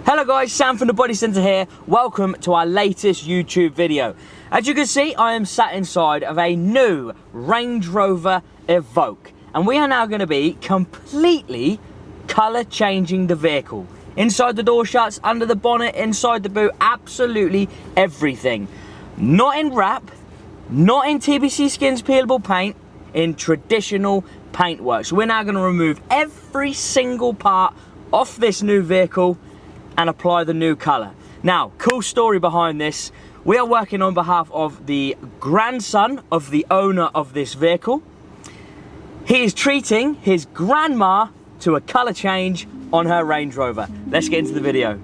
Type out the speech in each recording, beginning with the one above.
Hello guys, Sam from the Bodycentre here. Welcome to our latest YouTube video. As you can see, I am sat inside of a new Range Rover Evoque, and we are now going to be completely colour changing the vehicle. Inside the door shuts, under the bonnet, inside the boot, absolutely everything. Not in wrap, not in TBC Skins peelable paint, in traditional paintwork. So we're now going to remove every single part off this new vehicle and apply the new colour. Now, cool story behind this. We are working on behalf of the grandson of the owner of this vehicle. He is treating his grandma to a colour change on her Range Rover. Let's get into the video.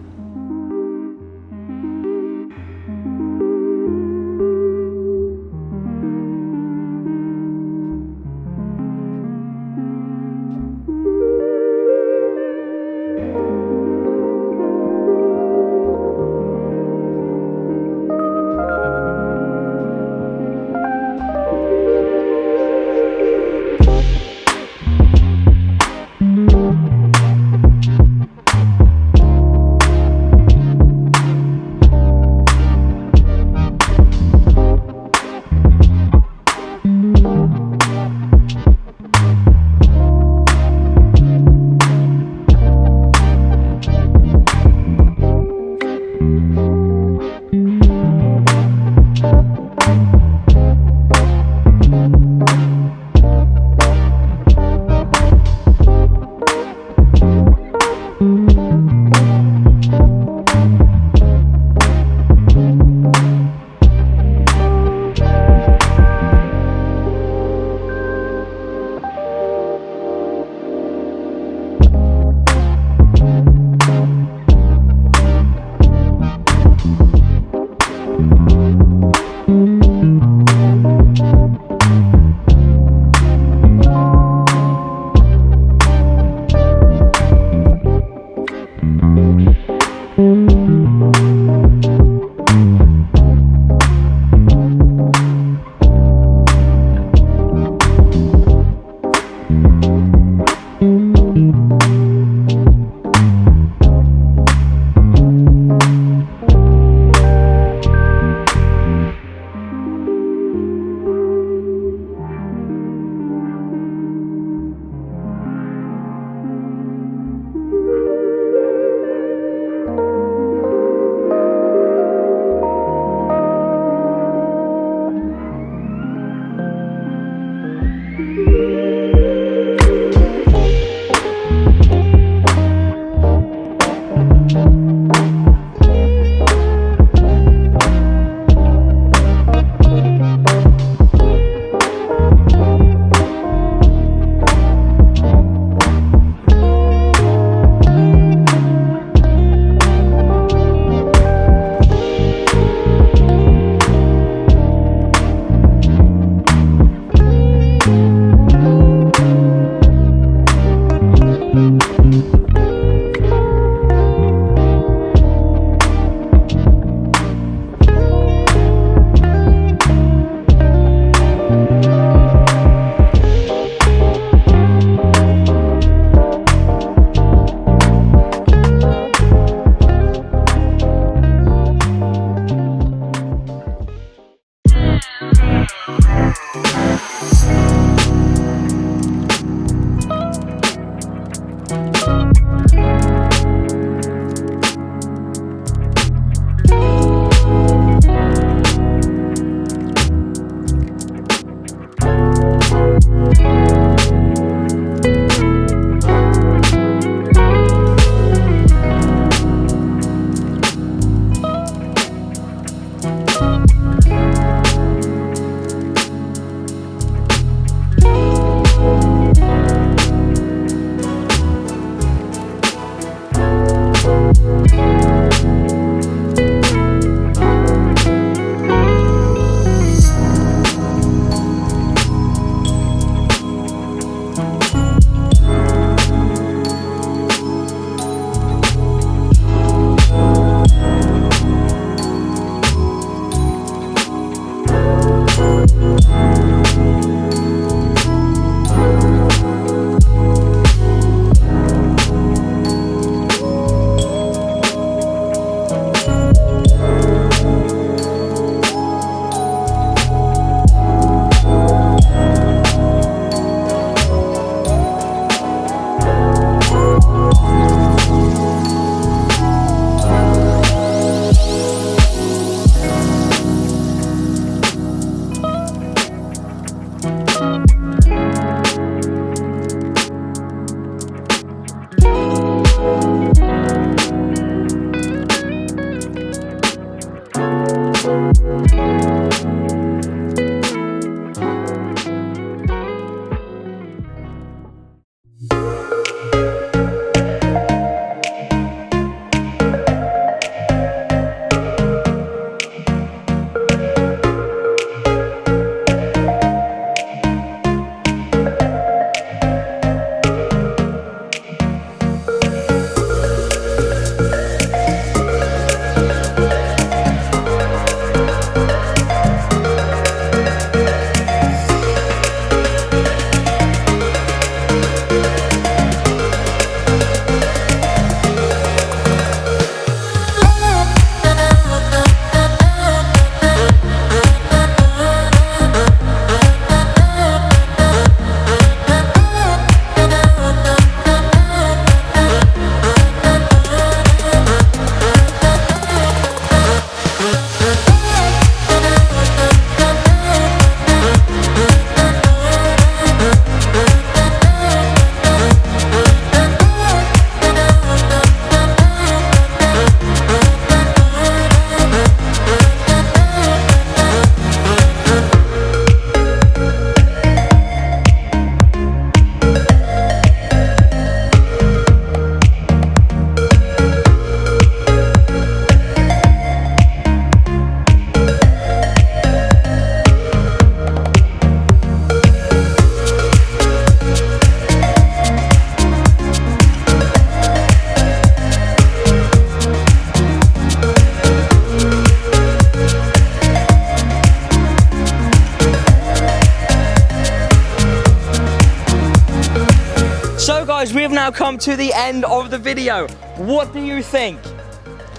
guys, we have now come to the end of the video. What do you think?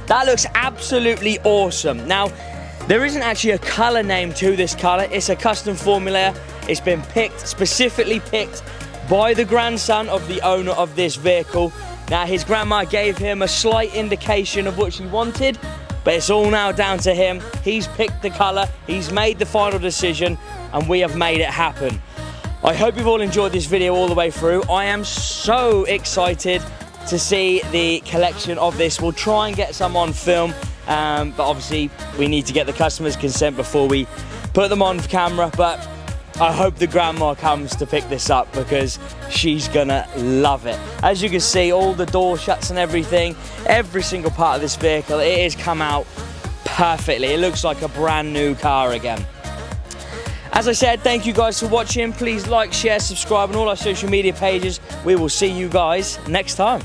That looks absolutely awesome. Now, there isn't actually a color name to this color. It's a custom formula. It's been picked, specifically picked by the grandson of the owner of this vehicle. Now, his grandma gave him a slight indication of what she wanted, but it's all now down to him. He's picked the color, he's made the final decision, and we have made it happen. I hope you've all enjoyed this video all the way through. I am so excited to see the collection of this. We'll try and get some on film, but obviously we need to get the customer's consent before we put them on camera. But I hope the grandma comes to pick this up because she's gonna love it. As you can see, all the door shuts and everything, every single part of this vehicle, it has come out perfectly. It looks like a brand new car again. As I said, thank you guys for watching. Please like, share, subscribe on all our social media pages. We will see you guys next time.